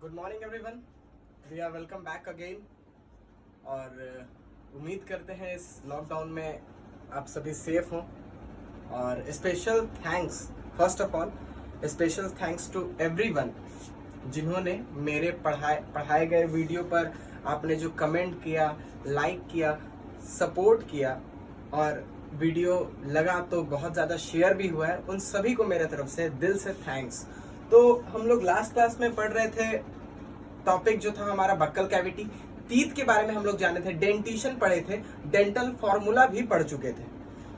Good morning everyone, we are welcome back again. और उम्मीद करते हैं इस लॉकडाउन में आप सभी सेफ हों। और special thanks, first of all special thanks to everyone जिन्होंने मेरे पढ़ाए गए वीडियो पर आपने जो कमेंट किया, लाइक किया, सपोर्ट किया और वीडियो लगा तो बहुत ज़्यादा शेयर भी हुआ है, उन सभी को मेरे तरफ से दिल से थैंक्स। तो हम लोग लास्ट क्लास में पढ़ रहे थे, टॉपिक जो था हमारा बक्कल कैविटी, टीथ के बारे में हम लोग जाने थे, डेंटिशन पढ़े थे, डेंटल फॉर्मूला भी पढ़ चुके थे।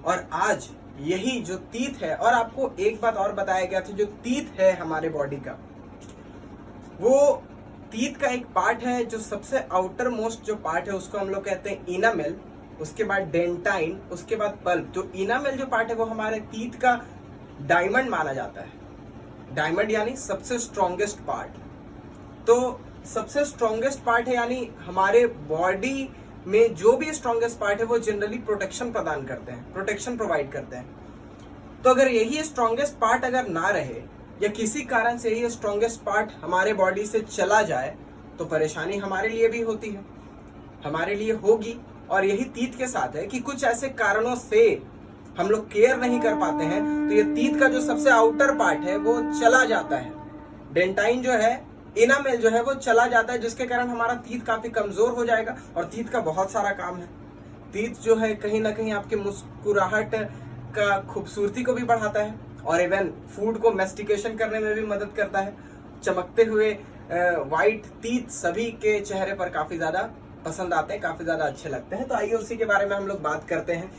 और आज यही जो टीथ है, और आपको एक बात और बताया गया था, जो टीथ है हमारे बॉडी का, वो टीथ का एक पार्ट है जो सबसे आउटर मोस्ट जो पार्ट है उसको हम लोग कहते हैं इनामेल, उसके बाद डेंटाइन, उसके बाद पल्प। जो इनामेल जो पार्ट है वो हमारे टीथ का डायमंड माना जाता है। डायमंड यानी सबसे स्ट्रॉन्गेस्ट पार्ट। तो सबसे स्ट्रॉन्गेस्ट पार्ट है, यानी हमारे बॉडी में जो भी स्ट्रॉन्गेस्ट पार्ट है वो जनरली प्रोटेक्शन प्रदान करते हैं, प्रोटेक्शन प्रोवाइड करते हैं। तो अगर यही स्ट्रॉन्गेस्ट पार्ट अगर ना रहे या किसी कारण से यही स्ट्रॉन्गेस्ट पार्ट हमारे बॉडी से चला जाए तो परेशानी हमारे लिए भी होती है, हमारे लिए होगी। और यही टीथ के साथ है कि कुछ ऐसे कारणों से हम लोग केयर नहीं कर पाते हैं तो ये टीथ का जो सबसे आउटर पार्ट है वो चला जाता है। डेंटाइन जो है, इनामेल जो है वो चला जाता है, जिसके कारण हमारा टीथ काफी कमजोर हो जाएगा। और टीथ का बहुत सारा काम है। टीथ जो है कहीं ना कहीं आपके मुस्कुराहट का खूबसूरती को भी बढ़ाता है और इवन फूड को मेस्टिकेशन करने में भी मदद करता है। चमकते हुए वाइट टीथ सभी के चेहरे पर काफी ज्यादा पसंद आते हैं, काफी ज्यादा अच्छे लगते हैं। तो आइए उसी के बारे में हम लोग बात करते हैं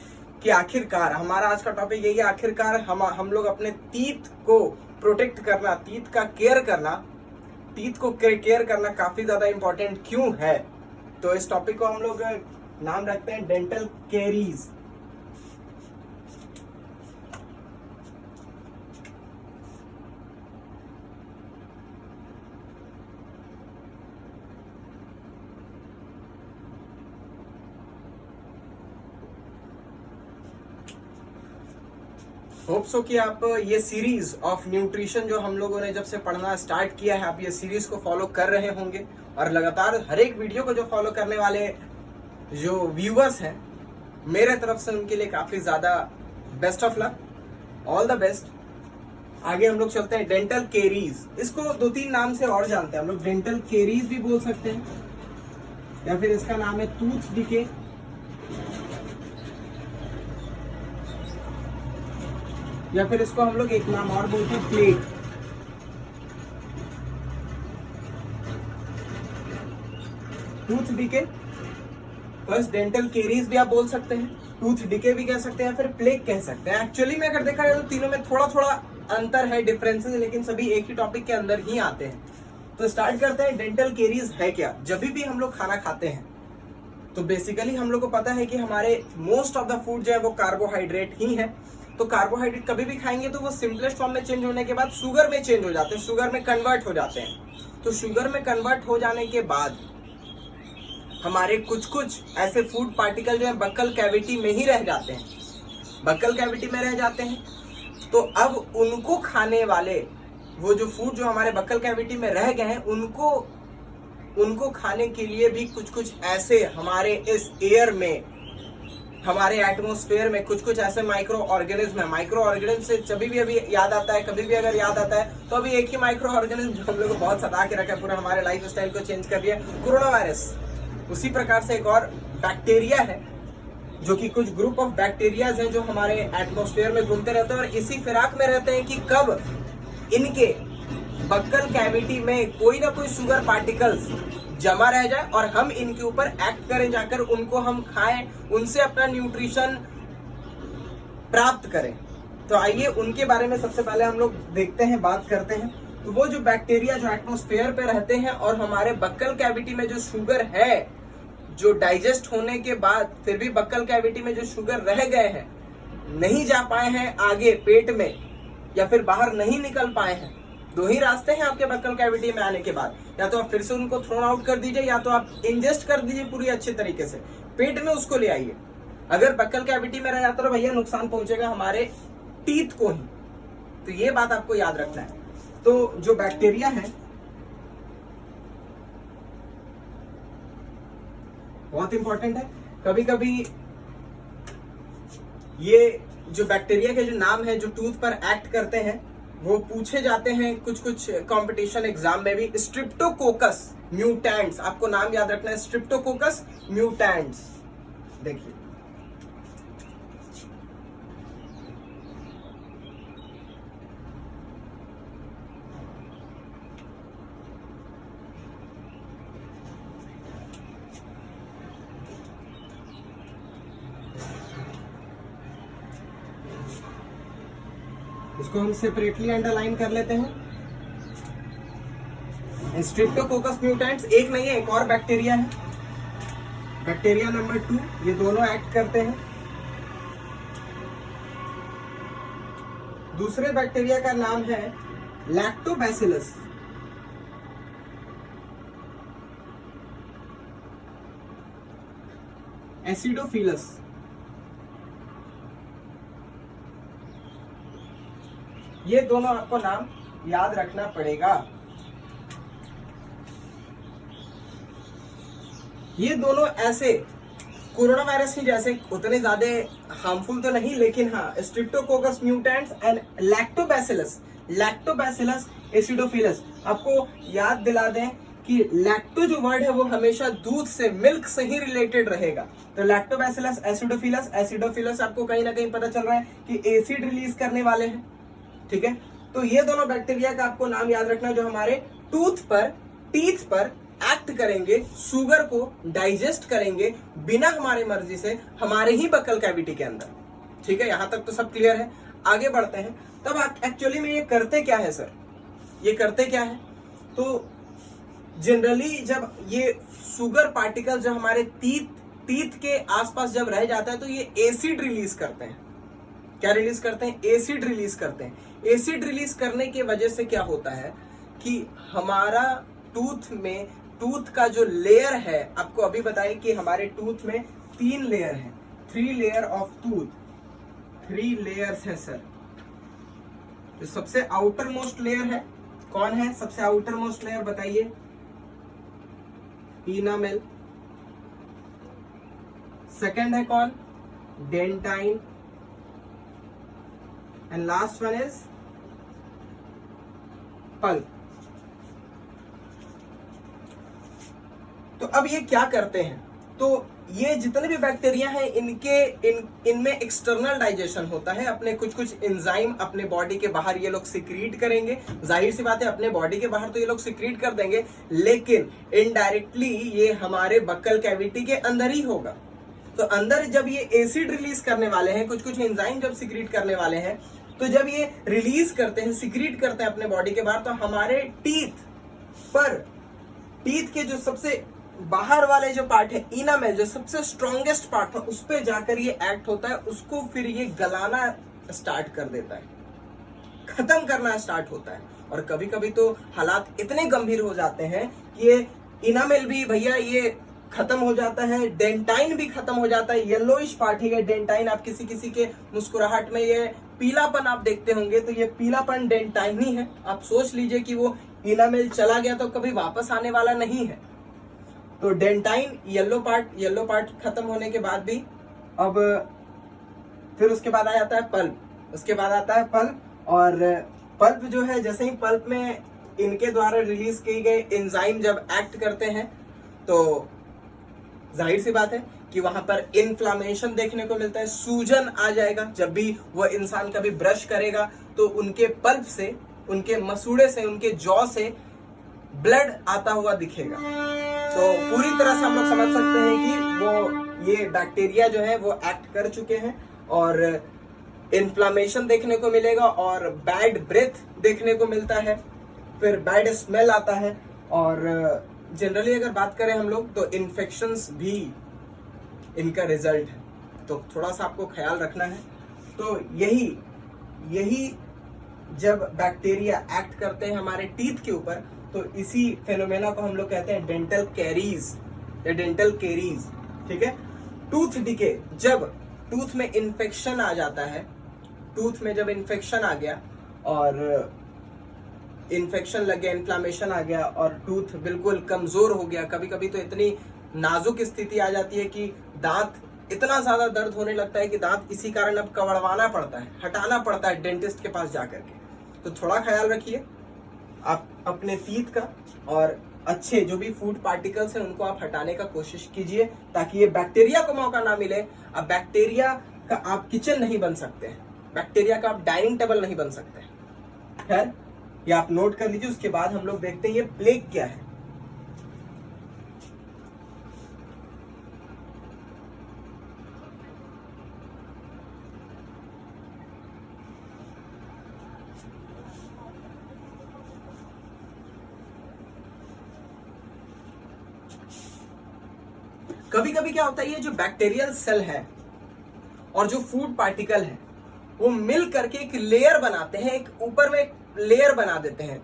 कि आखिरकार हमारा आज का टॉपिक यही है, आखिरकार हम लोग अपने टीथ को प्रोटेक्ट करना, टीथ का केयर करना, टीथ को केयर करना काफी ज्यादा इंपॉर्टेंट क्यों है। तो इस टॉपिक को हम लोग नाम रखते हैं डेंटल कैरीज। होप सो कि आप ये सीरीज ऑफ न्यूट्रिशन जो हम लोगों ने जब से पढ़ना स्टार्ट किया है, आप ये सीरीज को फॉलो कर रहे होंगे। और लगातार हर एक वीडियो को जो फॉलो करने वाले जो व्यूअर्स हैं, मेरे तरफ से उनके लिए काफी ज्यादा best of luck, all the best. आगे हम लोग चलते हैं डेंटल कैरीज। इसको 2-3 नाम से और जानते हैं हम लोग। डेंटल कैरीज भी बोल सकते हैं या फिर इसका नाम है टूथ डिके, या फिर इसको हम लोग एक नाम और बोलते हैं plague. Tooth decay, first dental caries भी आप बोल सकते हैं, टूथ डिके भी कह सकते हैं, फिर प्लेग कह सकते हैं। एक्चुअली में अगर देखा जाए तो तीनों में थोड़ा थोड़ा अंतर है, डिफरेंसेस, लेकिन सभी एक ही टॉपिक के अंदर ही आते हैं। तो स्टार्ट करते हैं, डेंटल कैरीज है क्या। जब भी हम लोग खाना खाते हैं तो बेसिकली हम लोग को पता है कि हमारे मोस्ट ऑफ द फूड जो है वो कार्बोहाइड्रेट ही है। तो कार्बोहाइड्रेट कभी भी खाएंगे तो वो सिंपलेस्ट फॉर्म में चेंज होने के बाद शुगर में चेंज हो जाते हैं, शुगर में कन्वर्ट हो जाते हैं। तो शुगर में कन्वर्ट हो जाने के बाद हमारे कुछ कुछ ऐसे फूड पार्टिकल जो है बक्कल कैविटी में ही रह जाते हैं, बक्कल कैविटी में रह जाते हैं। तो अब उनको खाने वाले, वो जो फूड जो हमारे बक्कल कैविटी में रह गए हैं, उनको खाने के लिए भी कुछ कुछ ऐसे हमारे इस एयर में, हमारे एटमॉस्फेयर में कुछ कुछ ऐसे माइक्रो ऑर्गेनिज्म है। माइक्रो ऑर्गेनिज्म से जब भी अभी याद आता है, कभी भी अगर याद आता है तो अभी एक ही माइक्रो ऑर्गेनिज्म जो हम लोग को बहुत सता के रखा है, पूरा हमारे लाइफ स्टाइल को चेंज कर दिया, कोरोना वायरस। उसी प्रकार से एक और बैक्टीरिया है, जो कि कुछ ग्रुप ऑफ बैक्टीरियाज हैं जो हमारे एटमॉस्फेयर में घूमते रहते हैं और इसी फिराक में रहते हैं कि कब इनके बक्कल कैविटी में कोई ना कोई शुगर पार्टिकल्स जमा रह जाए और हम इनके ऊपर एक्ट करें, जाकर उनको हम खाएं, उनसे अपना न्यूट्रिशन प्राप्त करें। तो आइए उनके बारे में सबसे पहले हम लोग देखते हैं, बात करते हैं। तो वो जो बैक्टीरिया जो एटमॉस्फेयर पे रहते हैं और हमारे बक्कल कैविटी में जो शुगर है, जो डाइजेस्ट होने के बाद फिर भी बक्कल कैविटी में जो शुगर रह गए हैं, नहीं जा पाए हैं आगे पेट में या फिर बाहर नहीं निकल पाए हैं, दो ही रास्ते हैं आपके बक्कल कैविटी में आने के बाद। या तो आप फिर से उनको थ्रोन आउट कर दीजिए, या तो आप इंजेस्ट कर दीजिए पूरी अच्छे तरीके से, पेट में उसको ले आइए। अगर बक्कल कैविटी में रह जाता तो भैया नुकसान पहुंचेगा हमारे टीथ को ही। तो ये बात आपको याद रखना है। तो जो बैक्टीरिया है बहुत इंपॉर्टेंट है। कभी कभी ये जो बैक्टीरिया के जो नाम है जो टूथ पर एक्ट करते हैं वो पूछे जाते हैं कुछ कुछ कंपटीशन एग्जाम में भी। स्ट्रिप्टोकोकस म्यूटेंट्स, आपको नाम याद रखना है, स्ट्रिप्टोकोकस म्यूटेंट्स। देखिए इसको हम सेपरेटली अंडरलाइन कर लेते हैं। स्ट्रिप्टोकोकस म्यूटेंट्स एक नहीं है, एक और बैक्टीरिया है, बैक्टीरिया नंबर 2, ये दोनों एक्ट करते हैं। दूसरे बैक्टीरिया का नाम है लैक्टोबैसिलस। एसिडोफिलस। ये दोनों आपको नाम याद रखना पड़ेगा। ये दोनों ऐसे कोरोना वायरस ही जैसे उतने ज्यादा हार्मफुल तो नहीं, लेकिन हाँ streptococcus mutants and lactobacillus acidophilus. आपको याद दिला दें कि लैक्टो जो वर्ड है वो हमेशा दूध से, मिल्क से ही रिलेटेड रहेगा। तो लैक्टोबैसिलस एसिडोफिलस आपको कहीं ना कहीं पता चल रहा है कि एसिड रिलीज करने वाले हैं, ठीक है। तो ये दोनों बैक्टीरिया का आपको नाम याद रखना जो हमारे टीथ पर एक्ट करेंगे, शुगर को डाइजेस्ट करेंगे बिना हमारे मर्जी से हमारे ही बकल कैविटी के अंदर, ठीक है। यहां तक तो सब क्लियर है। आगे बढ़ते हैं। तब एक्चुअली में ये करते क्या है सर, ये करते क्या है? तो जनरली जब ये शुगर पार्टिकल जब हमारे टीथ के आसपास जब रह जाता है तो ये एसिड रिलीज करते हैं। क्या रिलीज करते हैं? एसिड रिलीज करते हैं। एसिड रिलीज करने की वजह से क्या होता है कि हमारा टूथ का जो लेयर है, आपको अभी बताइए कि हमारे टूथ में 3 लेयर है, 3 लेयर ऑफ टूथ, 3 लेयर्स है सर। जो सबसे आउटर मोस्ट लेयर है, कौन है सबसे आउटर मोस्ट लेयर बताइए? इनामेल। सेकंड है कौन? Dentine. And last one is pulp. तो अब ये क्या करते हैं? तो ये जितने भी बैक्टीरिया हैं इनमें एक्सटर्नल डाइजेशन होता है। अपने कुछ एंजाइम अपने बॉडी के बाहर ये लोग सिक्रीट करेंगे। जाहिर सी बात है अपने बॉडी के बाहर तो ये लोग सिक्रीट कर देंगे, लेकिन इनडायरेक्टली ये हमारे बक्कल कैविटी के अंदर ही होगा। तो अंदर जब ये एसिड रिलीज करने वाले हैं, कुछ एंजाइम जब सिक्रीट करने वाले हैं, तो जब ये रिलीज करते हैं, सिक्रीट करते हैं अपने बॉडी के बाहर, तो हमारे टीथ के जो सबसे बाहर वाले जो पार्ट है, इनामेल, जो सबसे स्ट्रॉन्गेस्ट पार्ट था, उस पे जाकर ये एक्ट होता है। उसको फिर ये गलाना स्टार्ट कर देता है, खत्म करना स्टार्ट होता है। और कभी कभी तो हालात इतने गंभीर हो जाते हैं कि ये इनामेल भी भैया ये खत्म हो जाता है, डेंटाइन भी खत्म हो जाता है। येलोइश पार्ट है डेंटाइन। आप किसी के मुस्कुराहट में ये पीलापन आप देखते होंगे, तो ये पीलापन डेंटाइन ही है। आप सोच लीजिए कि वो इनामेल चला गया तो कभी वापस आने वाला नहीं है। तो डेंटाइन येलो पार्ट खत्म होने के बाद भी अब फिर उसके बाद आ जाता है पल्प। और पल्प जो है, जैसे ही पल्प में इनके द्वारा रिलीज किए गए एंजाइम जब एक्ट करते हैं तो जाहिर सी बात है कि वहां पर इन्फ्लामेशन देखने को मिलता है, सूजन आ जाएगा। जब भी वो इंसान कभी ब्रश करेगा तो उनके पल्प से, उनके मसूड़े से, उनके जॉ से ब्लड आता हुआ दिखेगा। तो पूरी तरह से हम लोग समझ सकते हैं कि वो ये बैक्टीरिया जो है वो एक्ट कर चुके हैं और इन्फ्लामेशन देखने को मिलेगा और बैड ब्रेथ देखने को मिलता है, फिर बैड स्मेल आता है। और जनरली अगर बात करें हम लोग तो इन्फेक्शंस भी इनका रिजल्ट है, तो थोड़ा सा आपको ख्याल रखना है। तो यही जब बैक्टीरिया एक्ट करते हैं हमारे टीथ के ऊपर, तो इसी फेनोमेना को हम लोग कहते हैं डेंटल कैरीज, ठीक है। टूथ डिके, जब टूथ में इन्फेक्शन आ जाता है, टूथ में जब इन्फेक्शन आ गया और इन्फेक्शन लग गया, इन्फ्लामेशन आ गया और टूथ बिल्कुल कमजोर हो गया, कभी कभी तो इतनी नाजुक स्थिति आ जाती है कि दांत इतना ज्यादा दर्द होने लगता है कि दांत इसी कारण अब कवड़वाना पड़ता है, हटाना पड़ता है डेंटिस्ट के पास जाकर के। तो थोड़ा ख्याल रखिए आप अपने टीथ का, और अच्छे जो भी फूड पार्टिकल्स हैं उनको आप हटाने का कोशिश कीजिए, ताकि ये बैक्टीरिया को मौका ना मिले। अब बैक्टीरिया का आप किचन नहीं बन सकते हैं, बैक्टीरिया का आप डाइनिंग टेबल नहीं बन सकते। खैर, ये आप नोट कर लीजिए। उसके बाद हम लोग देखते हैं ये प्लेग क्या है। कभी कभी क्या होता है, ये जो बैक्टीरियल सेल है और जो फूड पार्टिकल है वो मिल करके एक लेयर बनाते हैं, एक ऊपर में एक लेयर बना देते हैं।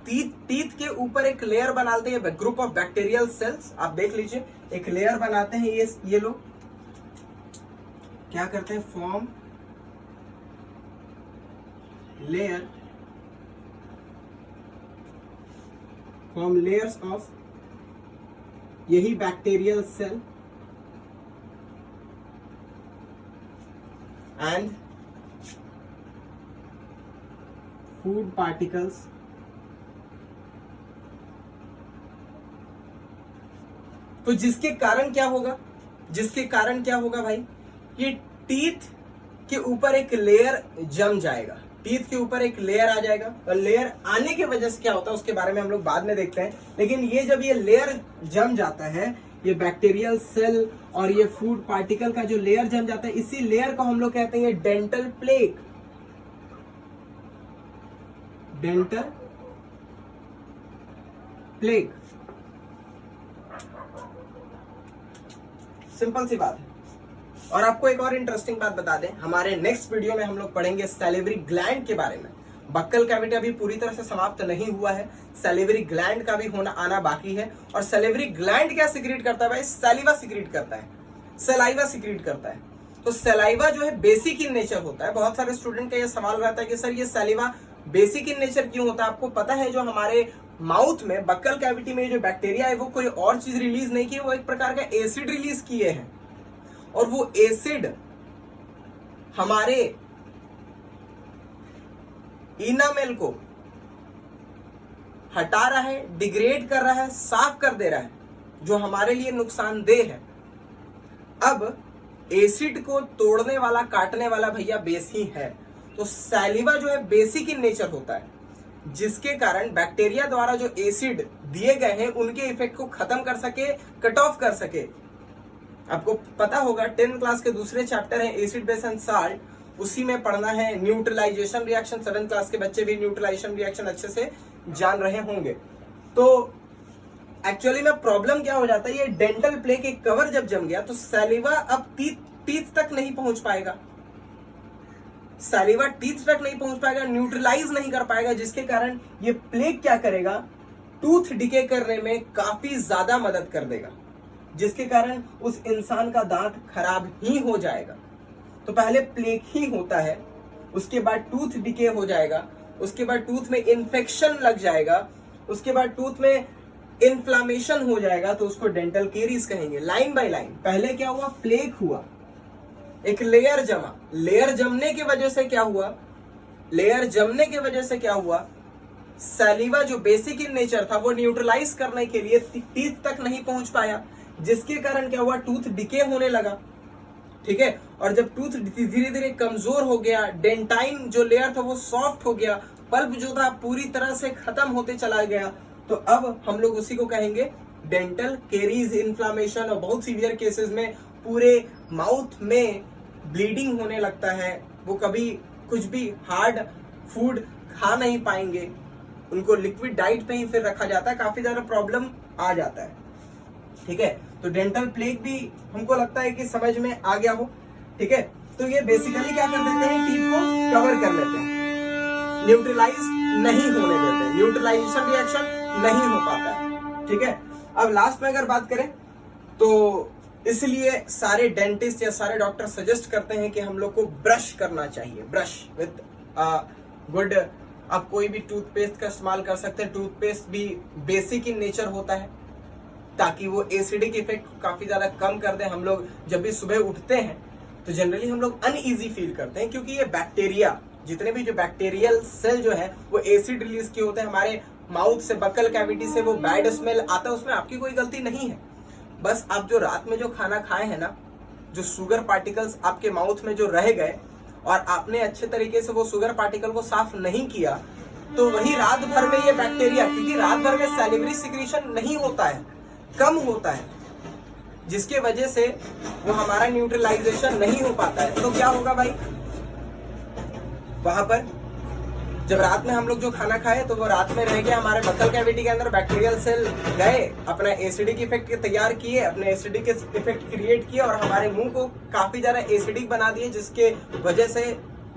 टीथ के ऊपर एक लेयर बनाते हैं ग्रुप ऑफ बैक्टीरियल सेल्स। आप देख लीजिए, एक लेयर बनाते हैं ये लोग क्या करते हैं, फॉर्म लेयर्स ऑफ, यही bacterial cell and food particles. तो जिसके कारण क्या होगा, भाई, ये टीथ के ऊपर एक लेयर जम जाएगा, टीथ के ऊपर एक लेयर आ जाएगा। और लेयर आने की वजह से क्या होता है उसके बारे में हम लोग बाद में देखते हैं। लेकिन ये जब ये लेयर जम जाता है, ये बैक्टीरियल सेल और ये फूड पार्टिकल का जो लेयर जम जाता है, इसी लेयर को हम लोग कहते हैं dental plaque. Dental plaque, simple सी बात है। और आपको एक और इंटरेस्टिंग बात बता दें, हमारे नेक्स्ट वीडियो में हम लोग पढ़ेंगे सैलिवरी ग्लैंड के बारे में। बक्कल कैविटी अभी पूरी तरह से समाप्त नहीं हुआ है, सैलिवरी ग्लैंड का भी आना बाकी है। और सैलिवरी ग्लैंड क्या सिक्रीट करता है भाई, सैलिवा सिक्रीट करता है, सलाइवा सिक्रीट करता है। तो सलाइवा जो है बेसिक इन नेचर होता है। बहुत सारे स्टूडेंट का ये सवाल रहता है कि सर ये सलाइवा बेसिक इन नेचर क्यों होता है। आपको पता है जो हमारे माउथ में बक्कल कैविटी में जो बैक्टीरिया है वो कोई और चीज रिलीज नहीं की, वो एक प्रकार का एसिड रिलीज किए हैं। और वो एसिड हमारे इनामेल को हटा रहा है, डिग्रेड कर रहा है, साफ कर दे रहा है, जो हमारे लिए नुकसानदेह है। अब एसिड को तोड़ने वाला, काटने वाला भैया बेस ही है। तो सैलिवा जो है बेसिक इन नेचर होता है, जिसके कारण बैक्टीरिया द्वारा जो एसिड दिए गए हैं उनके इफेक्ट को खत्म कर सके, कट ऑफ कर सके। आपको पता होगा 10th क्लास के दूसरे चैप्टर है एसिड बेस एंड साल्ट, उसी में पढ़ना है न्यूट्रलाइजेशन रिएक्शन। 7th क्लास के बच्चे भी न्यूट्रलाइजेशन रिएक्शन अच्छे से जान रहे होंगे। तो एक्चुअली में प्रॉब्लम क्या हो जाता है, ये डेंटल प्लेग एक कवर जब जम गया तो सैलिवा अब टीथ तक नहीं पहुंच पाएगा, सैलिवा टीथ तक नहीं पहुंच पाएगा, न्यूट्रलाइज नहीं कर पाएगा, जिसके कारण ये प्लेग क्या करेगा, टूथ डिके करने में काफी ज्यादा मदद कर देगा, जिसके कारण उस इंसान का दांत खराब ही हो जाएगा। तो पहले प्लेग ही होता है, उसके बाद टूथ डिके हो जाएगा, उसके बाद टूथ में इन्फेक्शन लग जाएगा, उसके बाद टूथ में इन्फ्लामेशन हो जाएगा, तो उसको डेंटल केरीज कहेंगे। लाइन बाय लाइन पहले क्या हुआ, प्लेग हुआ, एक लेयर जमा, लेयर जमने की वजह से क्या हुआ, लेयर जमने की वजह से क्या हुआ, सैलिवा जो बेसिक इन नेचर था वो न्यूट्रलाइज करने के लिए टीथ तक नहीं पहुंच पाया, जिसके कारण क्या हुआ, टूथ डिके होने लगा। ठीक है, और जब टूथ धीरे धीरे कमजोर हो गया, डेंटाइन जो लेयर था वो सॉफ्ट हो गया, पल्प जो था पूरी तरह से खत्म होते चला गया, तो अब हम लोग उसी को कहेंगे डेंटल केरीज, इन्फ्लामेशन। और बहुत सीवियर केसेस में पूरे माउथ में ब्लीडिंग होने लगता है, वो कभी कुछ भी हार्ड फूड खा नहीं पाएंगे, उनको लिक्विड डाइट पे ही फिर रखा जाता है, काफी ज्यादा प्रॉब्लम आ जाता है। ठीक है, तो डेंटल प्लेग भी हमको लगता है कि समझ में आ गया हो। ठीक है, तो ये बेसिकली क्या कर देते हैं, टीथ को कवर कर लेते हैं, न्यूट्रलाइज नहीं होने देते, न्यूट्रलाइजेशन रिएक्शन नहीं हो पाता है। ठीक है, अब लास्ट में अगर बात करें तो इसलिए सारे डेंटिस्ट या सारे डॉक्टर सजेस्ट करते हैं कि हम लोग को ब्रश करना चाहिए, ब्रश विथ गुड। आप कोई भी टूथपेस्ट का इस्तेमाल कर सकते हैं, टूथपेस्ट भी बेसिक इन नेचर होता है, ताकि वो एसिडिक इफेक्ट काफी ज्यादा कम कर दे। हम लोग जब भी सुबह उठते हैं तो जनरली हम लोग अनईजी फील करते हैं, क्योंकि ये बैक्टीरिया, जितने भी जो बैक्टीरियल सेल जो है वो एसिड रिलीज किए होते हैं हमारे माउथ से, बकल कैविटी से। वो बैड स्मेल आता है, उसमें आपकी कोई गलती नहीं है। बस आप जो रात में जो खाना खाए हैं ना, जो शुगर पार्टिकल्स आपके माउथ में जो रह गए और आपने अच्छे तरीके से वो शुगर पार्टिकल को साफ नहीं किया, तो वही रात भर में ये बैक्टीरिया, क्योंकि रात भर में सैलिवरी सिक्रीशन नहीं होता है, कम होता है, जिसके वजह से वो हमारा न्यूट्रलाइजेशन नहीं हो पाता है। तो क्या होगा भाई, वहां पर जब रात में हम लोग जो खाना खाए तो वो रात में रह गया हमारे बकल कैविटी के अंदर, बैक्टीरियल सेल गए, अपना एसिडिक इफेक्ट तैयार किए, अपने एसिडिक इफेक्ट क्रिएट किए और हमारे मुंह को काफी ज्यादा एसिडिक बना दिए, जिसके वजह से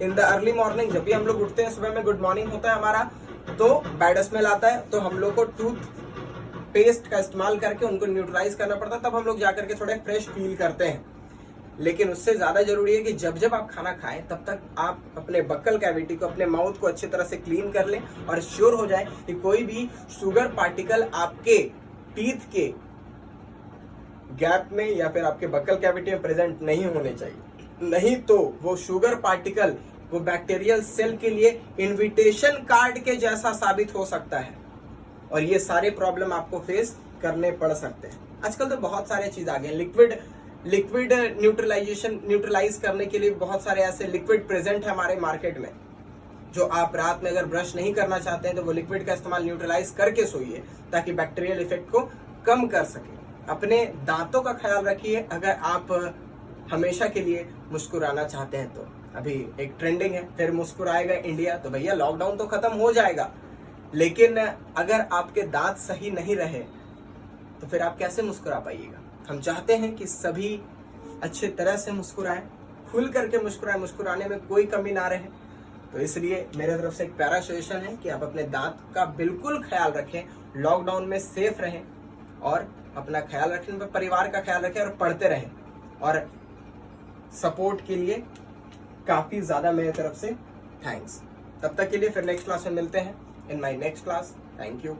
इन द अर्ली मॉर्निंग, जब भी हम लोग उठते हैं सुबह में, गुड मॉर्निंग होता है हमारा, तो बैड स्मेल आता है। तो हम लोग को टूथ पेस्ट का इस्तेमाल करके उनको न्यूट्रलाइज करना पड़ता है, तब हम लोग जाकर के थोड़े फ्रेश फील करते हैं। लेकिन उससे ज्यादा जरूरी है कि जब जब आप खाना खाएं तब तक आप अपने बक्कल कैविटी को, अपने माउथ को अच्छी तरह से क्लीन कर लें और श्योर हो जाए कि कोई भी शुगर पार्टिकल आपके टीथ के गैप में या फिर आपके बक्कल कैविटी में प्रेजेंट नहीं होने चाहिए। नहीं तो वो शुगर पार्टिकल वो बैक्टीरियल सेल के लिए इनविटेशन कार्ड के जैसा साबित हो सकता है और ये सारे प्रॉब्लम आपको फेस करने पड़ सकते हैं। आजकल तो बहुत सारे चीज आ गए, लिक्विड न्यूट्रलाइज करने के लिए बहुत सारे ऐसे लिक्विड प्रेजेंट है हमारे मार्केट में, जो आप रात में अगर ब्रश नहीं करना चाहते हैं तो वो लिक्विड का इस्तेमाल न्यूट्रलाइज करके सोइए, ताकि बैक्टीरियल इफेक्ट को कम कर सके। अपने दांतों का ख्याल रखिए अगर आप हमेशा के लिए मुस्कुराना चाहते हैं तो। अभी एक ट्रेंडिंग है, फिर मुस्कुराएगा इंडिया, तो भैया लॉकडाउन तो खत्म हो जाएगा, लेकिन अगर आपके दांत सही नहीं रहे तो फिर आप कैसे मुस्कुरा पाइएगा। हम चाहते हैं कि सभी अच्छे तरह से मुस्कुराएं, खुल करके मुस्कुराएं, मुस्कुराने में कोई कमी ना रहे। तो इसलिए मेरे तरफ से एक प्यारा सजेशन है कि आप अपने दांत का बिल्कुल ख्याल रखें, लॉकडाउन में सेफ रहें और अपना ख्याल रखें, परिवार का ख्याल रखें और पढ़ते रहें। और सपोर्ट के लिए काफी ज्यादा मेरे तरफ से थैंक्स। तब तक के लिए फिर नेक्स्ट क्लास में मिलते हैं in my next class. Thank you.